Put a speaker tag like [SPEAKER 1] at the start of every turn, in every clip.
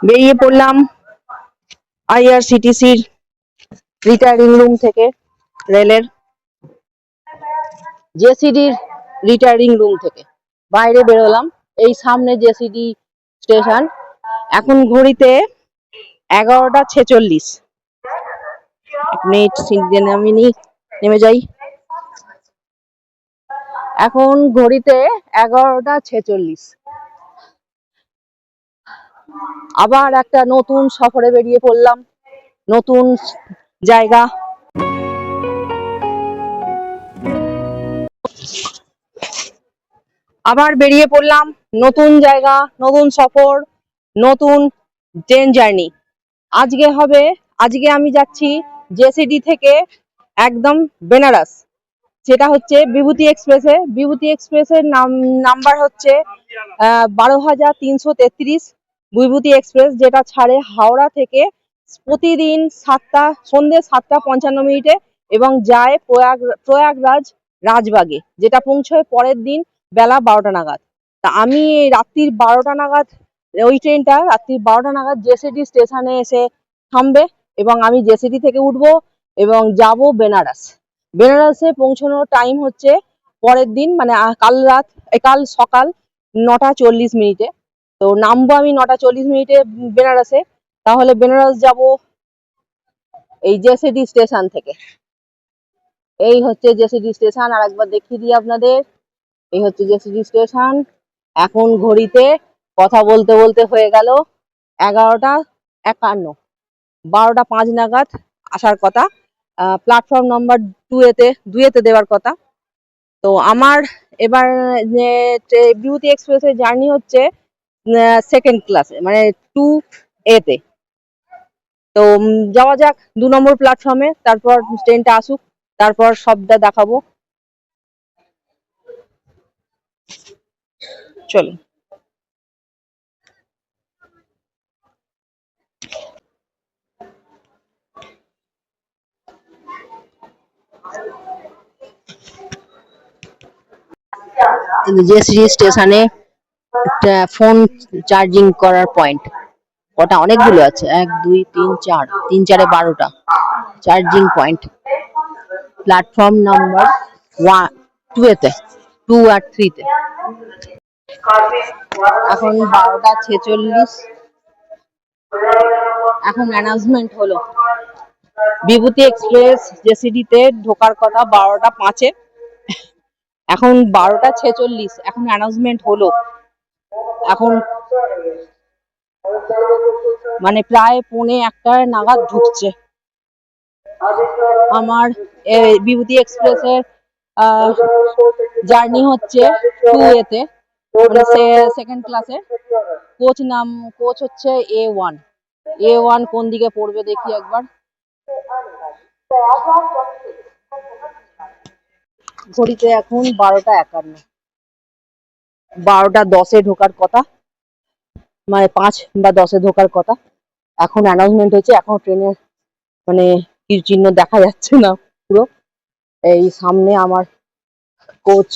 [SPEAKER 1] বেরিয়ে পড়লাম আইআরসিটিসির retiring room থেকে, রেলের জেসিডির রিটায়ারিং রুম থেকে বাইরে বেরোলাম। এই সামনে জেসিডি স্টেশন। এখন ঘড়িতে 11টা 46। 1 মিনিট সিট দিয়ে নেমে যাই। এখন ঘড়িতে 11টা 46। আবার একটা নতুন সফরে বেরিয়ে পড়লাম, নতুন জায়গা। আবার বেরিয়ে পড়লাম, নতুন জায়গা, নতুন সফর, নতুন ট্রেন জার্নি। আজকে আমি যাচ্ছি জেসিডি থেকে একদম বেনারস। সেটা হচ্ছে বিভূতি এক্সপ্রেসে। বিভূতি এক্সপ্রেসের নাম্বার হচ্ছে 12,333 বিভূতি এক্সপ্রেস, যেটা ছাড়ে হাওড়া থেকে প্রতিদিন সন্ধ্যে 7টা 55 এবং যায় প্রয়াগরাজ রাজবাগে, যেটা পৌঁছয় পরের দিন বেলা 12টা নাগাদ। তা আমি রাত্রির 12টা নাগাদ, ওই ট্রেনটা রাত্রির 12টা নাগাদ জেসিডি স্টেশনে এসে থামবে এবং আমি জেসিডি থেকে উঠবো এবং যাব বেনারস। বেনারসে পৌঁছানোর টাইম হচ্ছে পরের দিন, মানে কাল সকাল 9টা 40। তো নামবো আমি 9টা 40 বেনারসে। তাহলে বেনারস যাব এই জেসিডি স্টেশন থেকে। এই হচ্ছে জেসিডি স্টেশন, আর একবার দেখিয়ে দিই আপনাদের। এই হচ্ছে জেসিডি স্টেশন। এখন ঘড়িতে কথা বলতে বলতে হয়ে গেল 11টা 51। 12টা 5 নাগাদ আসার কথা, প্ল্যাটফর্ম নাম্বার 2 এতে দেওয়ার কথা। তো আমার এবার বিভূতি এক্সপ্রেসের জার্নি হচ্ছে সেকেন্ড ক্লাসে, মানে 2A-তে। তো যাওয়া যাক 2 নম্বর প্ল্যাটফর্মে, তারপর ট্রেনটা আসুক, তারপর সবটা দেখাবো। চলো। জেসিডি স্টেশনে একটা ফোন চার্জিং করার পয়েন্ট, ওটা অনেকগুলো আছে, 1 2 3 4, 3 4 এ 12টা চার্জিং পয়েন্ট। প্ল্যাটফর্ম নাম্বার 2-এতে, 2 আর 3-তে। এখন 12টা 46। এখন অ্যানাউন্সমেন্ট হলো বিভূতি এক্সপ্রেস জেসিডিতে ঢোকার কথা 12টা 5-এ। এখন 12টা 46। এখন অ্যানাউন্সমেন্ট হলো। এখন মানে প্রায় 1:45 নাগাদ ঢুকছে। আমার বিভূতি এক্সপ্রেসের জার্নি হচ্ছে 2A-তে, মানে সেকেন্ড ক্লাসে। কোচ হচ্ছে A1। A1 কোন দিকে পড়বে দেখি একবার। ঘড়িতে এখন 12টা 51। 12টা 10-এ ঢোকার কথা, মানে 5 বা 10-এ ঢোকার কথা। এখন অ্যানাউন্সমেন্ট হয়েছে, এখন ট্রেনের মানে তীর চিহ্ন দেখা যাচ্ছে না পুরো। এই সামনে আমার কোচ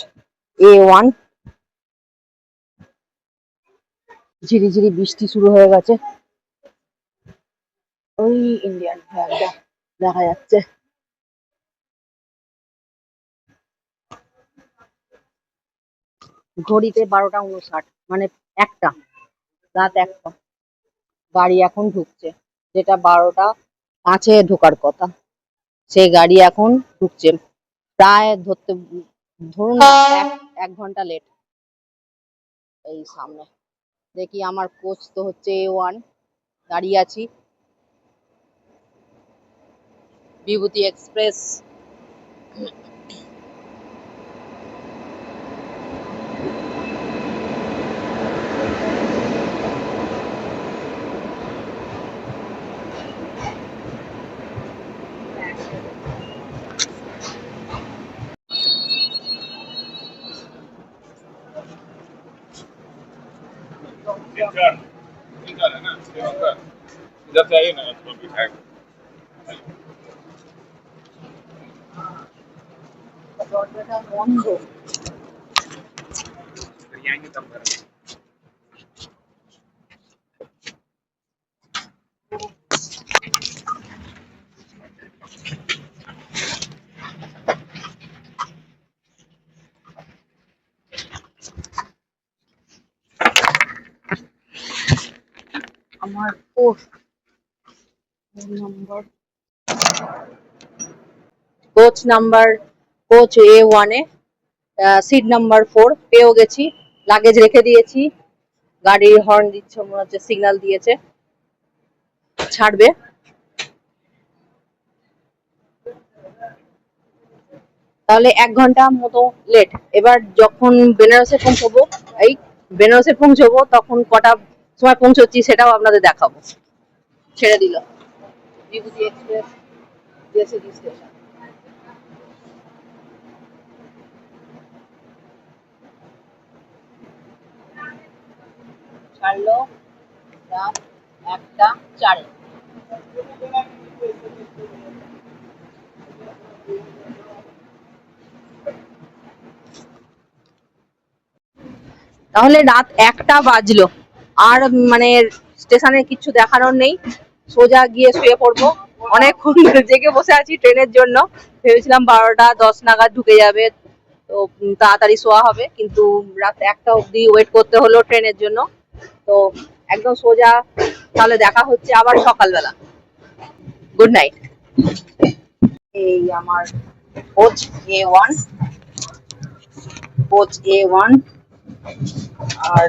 [SPEAKER 1] A1। ঝিরিঝিরি বৃষ্টি শুরু হয়ে গেছে, ওই ইন্ডিয়ান ফ্ল্যাগটা দেখা যাচ্ছে। ঘড়িতে 12টা 59, মানে রাত 1টা। গাড়ি এখন ঢুকছে, যেটা 12টা 5-এ ঢোকার কথা, সেই গাড়ি এখন ঢুকছে। প্রায় ধরুন 1 ঘন্টা লেট। এই সামনে দেখি আমার কোচ তো হচ্ছে A1, দাঁড়িয়ে আছি। বিভূতি এক্সপ্রেস। है ना, इधर से आइए ना, দরজাটা বন্ধ। আমার নাম্বার কোচ A1 এ সিট নাম্বার 4 পেয়েও গেছি। লাগেজ রেখে দিয়েছি, গাড়ির হর্ন দিচ্ছে, মনে হচ্ছে সিগন্যাল দিয়েছে, ছাড়বে। তাহলে 1 ঘন্টা মতো লেট। এবার যখন বেনারসে পৌঁছবো তখন কটা সময় পৌঁছচ্ছি সেটাও আপনাদের দেখাবো। ছেড়ে দিল বিভূতি এক্সপ্রেস জেসিডি স্টেশন। ছাড়লো রাত 1:04। তাহলে রাত 1টা বাজলো, আর মানে স্টেশনে কিছু দেখানোর নেই, সোজা গিয়ে শুয়ে পড়বো। অনেকক্ষণ জেগে বসে আছি ট্রেনের জন্য, ভেবেছিলাম 12টা 10 নাগাদ ঢুকে যাবে, তো তাড়াতাড়ি শোয়া হবে, কিন্তু রাত 1টা অবধি ওয়েট করতে হলো ট্রেনের জন্য। তো একদম সোজা, তাহলে দেখা হচ্ছে আবার সকালবেলা। Good night. এই আমার কোচ A1, আর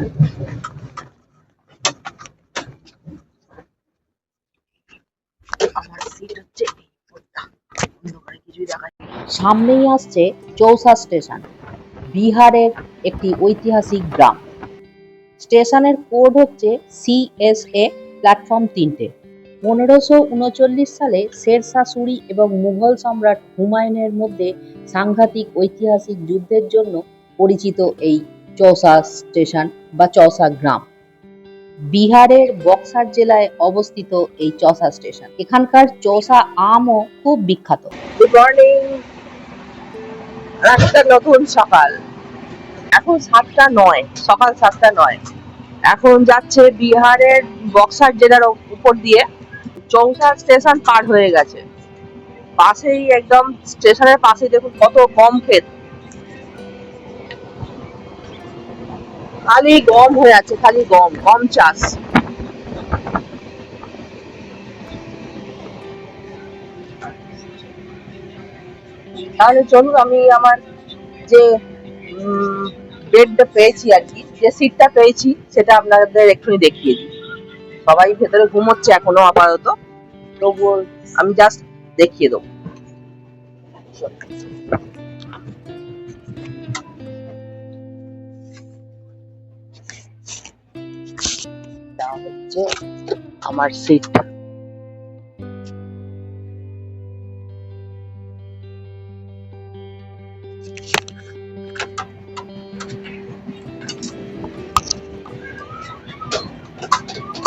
[SPEAKER 1] আমার সিট হচ্ছে সামনেই আসছে চৌসা স্টেশন, বিহারের একটি ঐতিহাসিক গ্রাম। স্টেশনের কোড হচ্ছে CSA, প্ল্যাটফর্ম 3টে। 1539 সালে শেরশাহ সুরি এবং মুঘল সম্রাট হুমায়ুনের মধ্যে সাংঘাতিক ঐতিহাসিক যুদ্ধের জন্য পরিচিত এই চৌসা স্টেশন বা চৌসা গ্রাম। বিহারের বক্সার জেলায় অবস্থিত এই চৌসা স্টেশন। এখানকার চৌসা আমও খুব বিখ্যাত। গুড মর্নিং, একটা নতুন সকাল। এখন 7টা 9, সকাল 7টা 9। এখন যাচ্ছে বিহারের বক্সার জেলার উপর দিয়ে। চৌসা স্টেশন পার হয়ে গেছে, পাশেই একদম স্টেশনের পাশে দেখুন কত গম ক্ষেত, খালি গম হয়ে আছে, খালি গম চাষ। তাহলে চলুন, আমি আমার যে বেডটা পেয়েছি আর কি, যে সিটটা পেয়েছি সেটা আপনাদের এক্ষুনি দেখিয়ে দিই। সবাই ভেতরে ঘুমোচ্ছে এখনো আপাতত, তবুও আমি জাস্ট দেখিয়ে দেবো। হচ্ছে আমার সিট।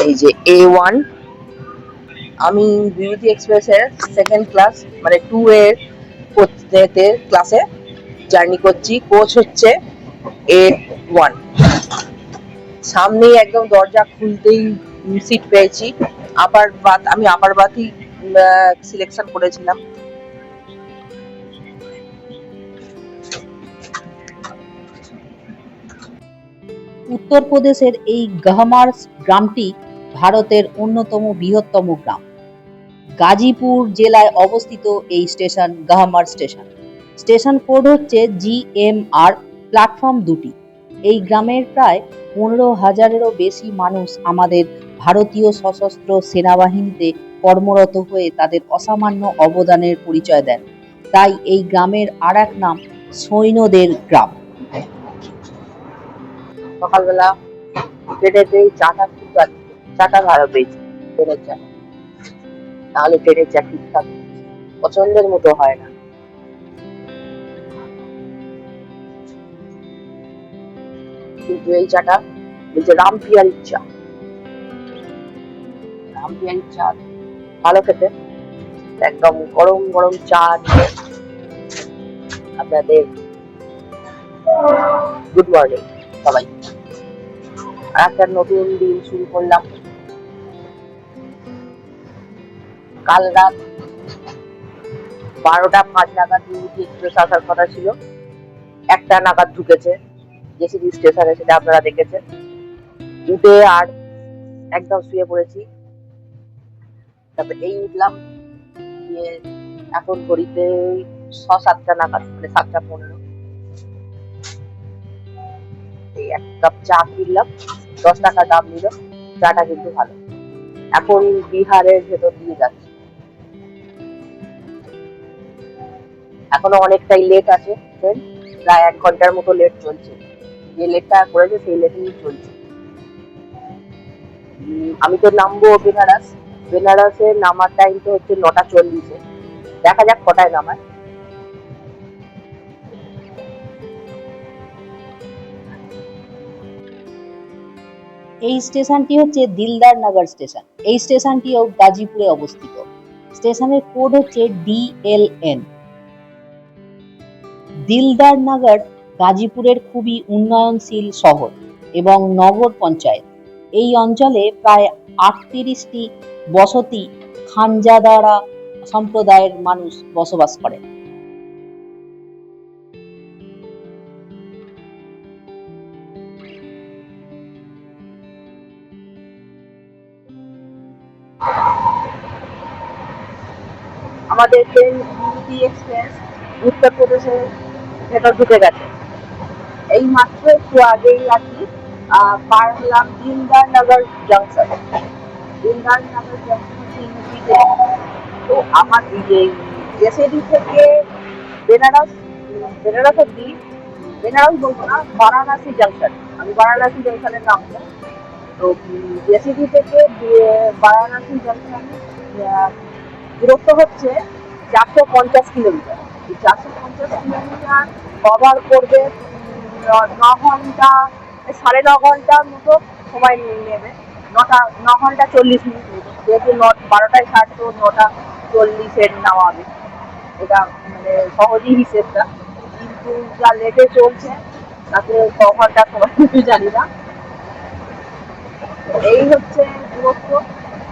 [SPEAKER 1] এই যে A1, আমি বিউটি এক্সপ্রেসের সেকেন্ড ক্লাস মানে 2 এর ক্লাসে জার্নি করছি। কোচ হচ্ছে A1। সামনেই একদম দরজা খুলতেই সিট পেয়েছি। আমি আপার বাথই সিলেকশন করেছিলাম। উত্তরপ্রদেশের এই গহমার গ্রামটি ভারতের অন্যতম বৃহত্তম গ্রাম। গাজীপুর জেলায় অবস্থিত এই স্টেশন গহমার স্টেশন। স্টেশন কোড হচ্ছে GMR, প্ল্যাটফর্ম 2টি। এই গ্রামের প্রায় 15,000-এরও বেশি মানুষ আমাদের ভারতীয় সশস্ত্র সেনাবাহিনীতে কর্মরত হয়ে তাদের অসামান্য অবদানের পরিচয় দেন। তাই এই গ্রামের আর এক নাম সৈন্যদের গ্রাম। সকালবেলা ট্রেনেতে চাটা ভালো পেয়েছি, ট্রেনের চা। তাহলে ট্রেনের চা ঠিকঠাক পছন্দের মতো হয় না। কিন্তু এই চাটা বলছে রামপিয়ারির চা, রামপিয়ারির চা ভালো খেতে। একদম গরম গরম চা নিয়ে আপনাদের গুড মর্নিং সবাই। একটা নতুন দিন শুরু করলাম। কাল রাত 12টা 5 নাগাদ বিউটি এক্সপ্রেস আসার কথা ছিল, 1টা নাগাদ ঢুকেছে জেসিডি স্টেশনে, সেটা আপনারা দেখেছেন। উঠে আর একদম শুয়ে পড়েছি। তারপরে এই উঠলাম, দিয়ে এখন ঘড়িতে 6-7টা নাগাদ, মানে 7টা 15। এই এক কাপ চা কিনলাম, 10 টাকা দাম নিল। চাটা কিন্তু ভালো। এখন বিহারের ভেতর দিয়ে যাচ্ছি। এখনো অনেকটাই লেট আছে ট্রেন, প্রায় 1 ঘন্টার মতো লেট চলছে। যে লেটটা করেছে সেই লেটেই চলছে। আমি তো নামবো বেনারস। বেনারসে নামার টাইম তো হচ্ছে 9টা 40-এ। দেখা যাক কটায় নামায়।
[SPEAKER 2] এই স্টেশনটি হচ্ছে দিলদার নগর স্টেশন। এই স্টেশনটিও গাজীপুরে অবস্থিত। স্টেশনের কোড হচ্ছে DLN। দিলদার নগর গাজীপুরের খুবই উন্নয়নশীল শহর এবং নগর পঞ্চায়েত। এই অঞ্চলে প্রায় 38টি বসতি খানজাদারা সম্প্রদায়ের মানুষ বসবাস করেন।
[SPEAKER 1] আমাদের ট্রেন বিভূতি এক্সপ্রেস উত্তরপ্রদেশের ভেতর ঢুকে গেছে। এই মাত্র একটু আগেই আর কি পার হলাম দিলদার নগর জংশন। দিলদার নগর জংশন হচ্ছে ইউপিতে। তো আমার জেসিডি থেকে বেনারস, বেনারস অব্দি, বেনারস বলবো না, বারাণসী জংশন। আমি বারাণসী জংশনের নামবো। তো জেসিডি থেকে বারাণসী জংশন দূরত্ব হচ্ছে 450 কিলোমিটার। এই 450 কিলোমিটার কভার করবে 9 ঘন্টা, 9.5 ঘন্টার মতো সময় নেবে। 9 ঘন্টা 40 মিনিট নেবে, যেহেতু 12টায় ছাড়, তো 9টা 40-এর নামাবে। এটা মানে সহজই হিসেবটা, কিন্তু যা লেটে চলছে তাতে ক ঘন্টা সময় নেবে জানি না। এই হচ্ছে দূরত্ব,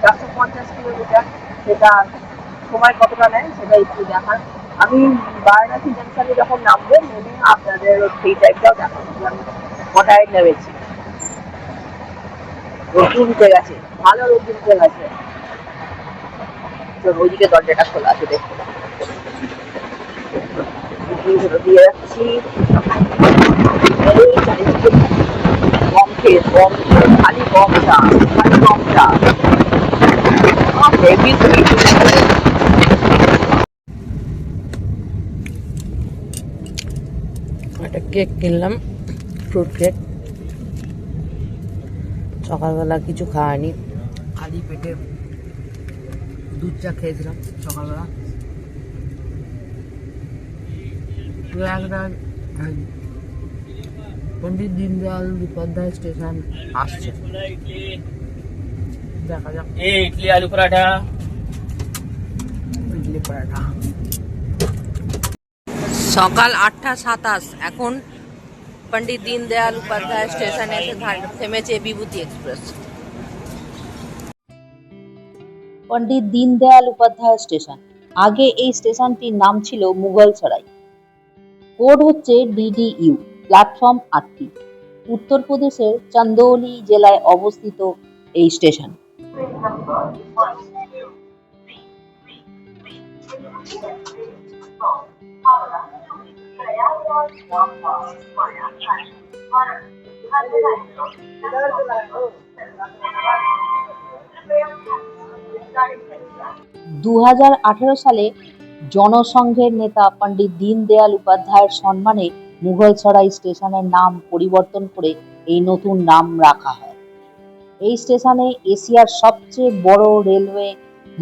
[SPEAKER 1] 450 কিলোমিটার। সেটা সময় কতটা নেয় সেটা একটু দেখার। আমি বারাণসী জংশনে যখন নামবো, নেমে আপনাদের সেই টাইপটাও দেখাবো যে আমি কটায় নেমেছি। রোদ্দুর উঠে গেছে, ভালো রোদ্দুর উঠে গেছে। তো ওইদিকে দরজাটা খোলা আছে, দেখতে দিয়ে যাচ্ছি। এই চারিদিকে গম ক্ষেত, গম ক্ষেত, খালি গম চাষ, খালি গম চাষ। Heavy sweet. একটা কেক কিনলাম, ফ্রুট কেক। সকালবেলা কিছু খাওয়ানি, খালি পেটে দুধ চা খেয়েছিলাম সকালবেলা। প্রয়াগরাজ পন্ডিত দীনদয়াল উপাধ্যায় স্টেশন আসছে, দেখা যাক।
[SPEAKER 3] इडली आलू पराठा।
[SPEAKER 1] ইডলি পরাঠা। সকাল 8টা 27, এখন পন্ডিত দীনদয়াল উপাধ্যায় স্টেশনে এসে থেমেছে বিভূতি এক্সপ্রেস।
[SPEAKER 2] পণ্ডিত দীনদয়াল উপাধ্যায় স্টেশন। আগে এই স্টেশনটির নাম ছিল মুঘলসরাই। কোড হচ্ছে DDU। প্ল্যাটফর্ম 8টি। উত্তরপ্রদেশের চন্দৌলি জেলায় অবস্থিত এই স্টেশন। দু সালে জনসংঘের নেতা পণ্ডিত দীনদয়াল উপাধ্যায়ের সম্মানে মুঘলসরাই স্টেশনের নাম পরিবর্তন করে এই নতুন নাম রাখা হয়। এই স্টেশনে এশিয়ার সবচেয়ে বড় রেলওয়ে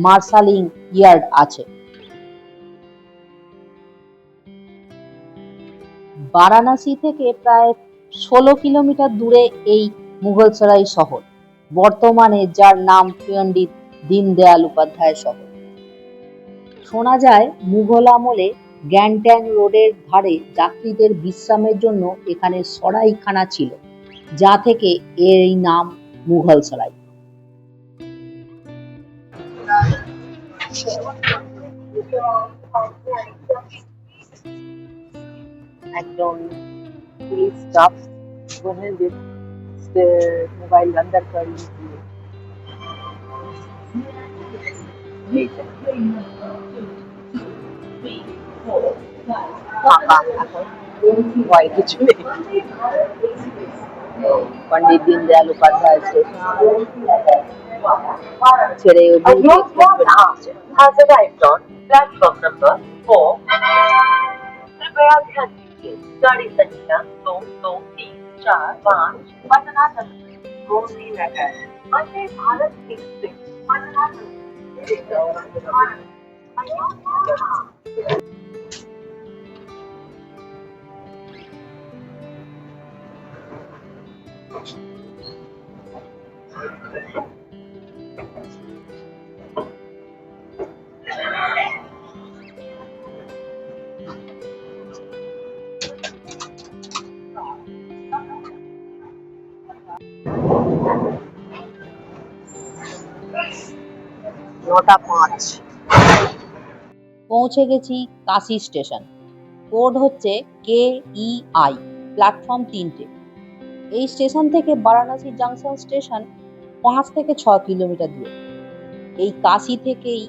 [SPEAKER 2] মার্শালিং ইয়ার্ড আছে। বারাণসী থেকে প্রায় 16 কিলোমিটার দূরে এই মুঘলসরাই শহর, বর্তমানে যার নাম পণ্ডিত দীনদয়াল উপাধ্যায় শহর। শোনা যায় মুঘল আমলে গ্যাংটক রোডের ধারে যাত্রীদের বিশ্রামের জন্য এখানে সরাইখানা ছিল, যা থেকে এর নাম মুঘলসরাই।
[SPEAKER 1] একজন पुलिस स्टाफ वो है जिस मोबाइल अंदर कर लीजिए। এই যে ফাঁকা এখন, ভয় কিছু নেই। पंडित दीनदयाल उपाध्याय ছেড়ে
[SPEAKER 3] प्लेटफॉर्म नंबर 4। कृपया ध्यान दीजिए गाड़ी संख्या 2 2 3 4 5 पटना गोमतीनगर वंदे भारत एक्सप्रेस पटना
[SPEAKER 1] নটা 5।
[SPEAKER 2] পৌঁছে গেছি কাশি স্টেশন। কোড হচ্ছে KEI, প্ল্যাটফর্ম 3টে। এই স্টেশন থেকে বারাণসী জাংশন স্টেশন 5 থেকে 6 কিলোমিটার দূরে। এই কাশি থেকেই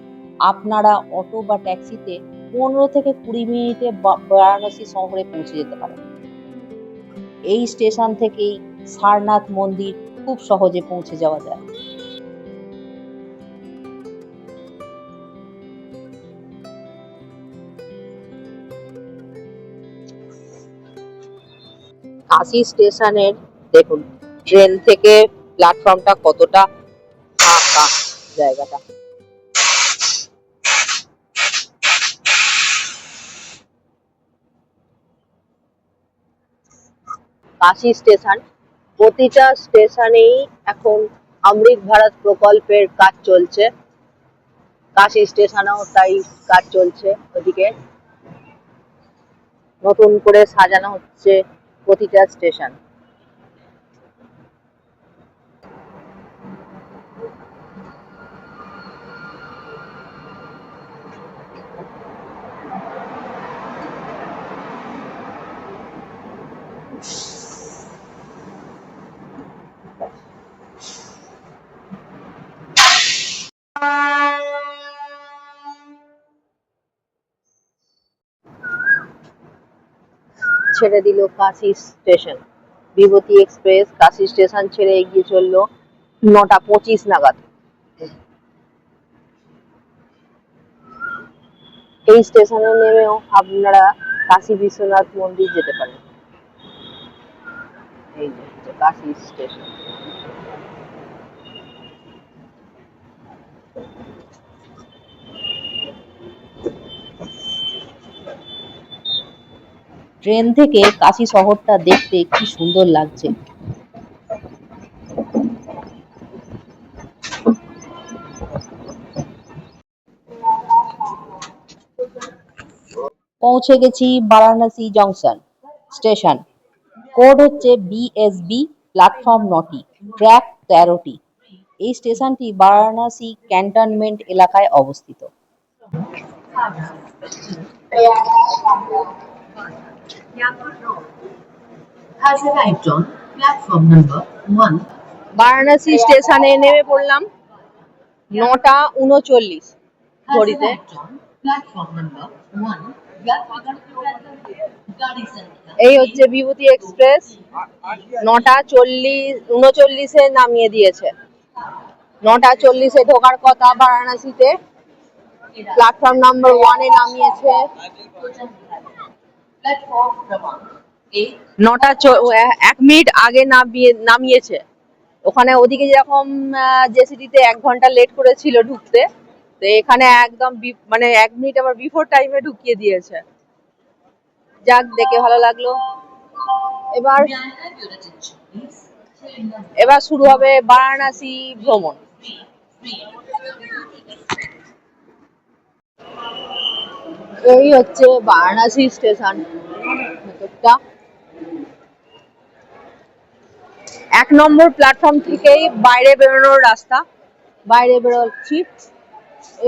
[SPEAKER 2] আপনারা অটো বা ট্যাক্সিতে 15 থেকে 20 মিনিটে বারাণসী শহরে পৌঁছে যেতে পারেন। এই স্টেশন থেকেই সারনাথ মন্দির খুব সহজে পৌঁছে যাওয়া যায়।
[SPEAKER 1] কাশি স্টেশনের দেখুন ট্রেন থেকে প্ল্যাটফর্মটা কতটা ফাঁকা জায়গাটা। কাশি স্টেশন, প্রতিটা স্টেশনেই এখন অমৃত ভারত প্রকল্পের কাজ চলছে। কাশি স্টেশনেও তাই কাজ চলছে। ওদিকে নতুন করে সাজানো হচ্ছে প্রতিটা স্টেশন। ছেড়ে দিল কাশি স্টেশন। বিভূতি এক্সপ্রেস কাশি স্টেশন ছেড়ে এগিয়ে চললো 9টা 25 নাগাদ। এই স্টেশনে নেমেও আপনারা কাশী বিশ্বনাথ মন্দির যেতে পারেন। এই যে কাশি স্টেশন।
[SPEAKER 2] ট্রেন থেকে কাশি শহরটা দেখতে কি সুন্দর লাগছে। পৌঁছে গেছি বারাণসী জংশন স্টেশন। কোড হচ্ছে BSB, প্ল্যাটফর্ম 9টি, ট্র্যাক 13টি। এই স্টেশনটি বারাণসী ক্যান্টনমেন্ট এলাকায় অবস্থিত।
[SPEAKER 3] Platform number 1।
[SPEAKER 1] বারাণসী স্টেশনে নেমে পড়লাম 9টা 39 ঘড়িতে।
[SPEAKER 3] Platform number 1। गाड़ी संख्या
[SPEAKER 1] এই হচ্ছে বিভূতি এক্সপ্রেস 9টা 39 নামিয়ে দিয়েছে। 9টা 40 ঢোকার কথা বারাণসীতে, প্ল্যাটফর্ম নাম্বার 1 নামিয়েছে।
[SPEAKER 3] प्लेटफॉर्म क्रमांक
[SPEAKER 1] 1 মিনিট আগে নামিয়েছে। ওখানে ওদিকে যেরকম জেসিটিতে 1 ঘন্টা লেট করেছিল ঢুকতে, তো এখানে একদম মানে 1 মিনিট আবার বিফোর টাইমে ঢুকিয়ে দিয়েছে। যাক, দেখে ভালো লাগলো। এবার শুরু হবে বারাণসী ভ্রমণ। এই হচ্ছে বারাণসী স্টেশন ভেতরটা। 1 নম্বর প্ল্যাটফর্ম থেকেই বাইরে বেরোনোর রাস্তা। বাইরে বেরোচ্ছি,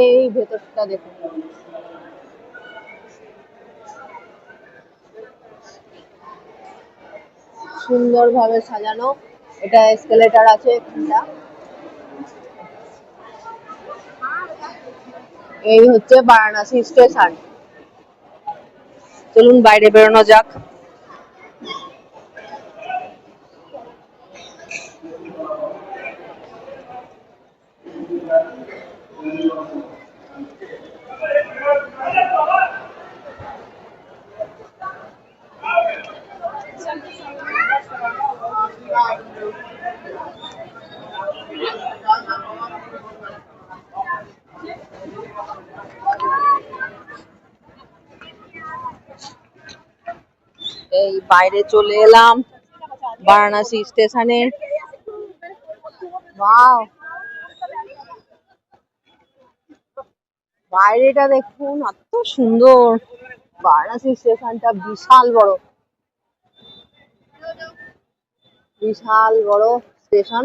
[SPEAKER 1] এই ভেতরটা দেখুন। সুন্দরভাবে সাজানো। এটা এসকেলেটর আছে এখানটা। এই হচ্ছে বারাণসী স্টেশন। চলুন বাইরে বেরোনো যাক। এই বাইরে চলে এলাম বারাণসী স্টেশনে। ওয়াও, বাইরেটা দেখুন, এত সুন্দর। বারাণসী স্টেশনটা বিশাল বড়, বিশাল বড় স্টেশন।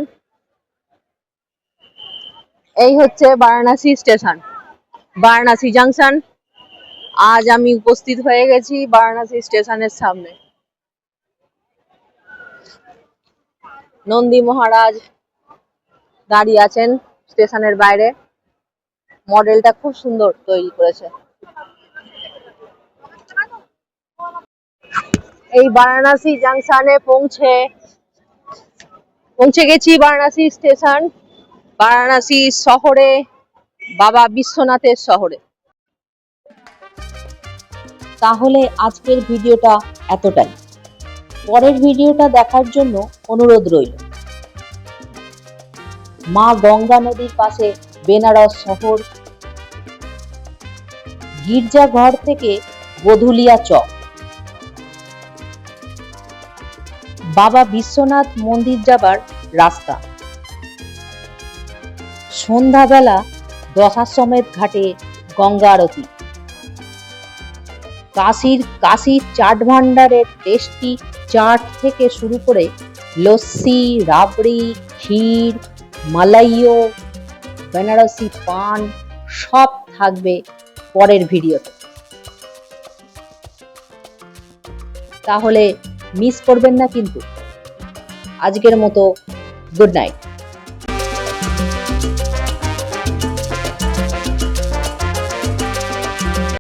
[SPEAKER 1] এই হচ্ছে বারাণসী স্টেশন, বারাণসী জাংশন। আজ আমি উপস্থিত হয়ে গেছি বারাণসী স্টেশনের সামনে। নন্দী মহারাজ দাঁড়িয়ে আছেন স্টেশনের বাইরে। মডেলটা খুব সুন্দর তৈরি করেছে। এই বারাণসী জাংশনে পৌঁছে গেছি বারাণসী স্টেশন, বারাণসী শহরে, বাবা বিশ্বনাথের শহরে।
[SPEAKER 2] তাহলে আজকের ভিডিওটা এতটাই। পরের ভিডিওটা দেখার জন্য অনুরোধ রইল। মা গঙ্গা নদীর পাশে বেনারস শহর, গির্জাঘর থেকে গোধুলিয়া চক, বাবা বিশ্বনাথ মন্দির যাবার রাস্তা, সন্ধ্যাবেলা দশাশ্বমেধ ঘাটে গঙ্গা আরতি, কাশীর চাট ভান্ডারের টেস্টি চাট থেকে শুরু করে লস্যি, রাবড়ি, ক্ষীর, মালাইও, বেনারসি পান সব থাকবে পরের ভিডিওতে। তাহলে মিস করবেন না কিন্তু। আজকের মতো গুড নাইট।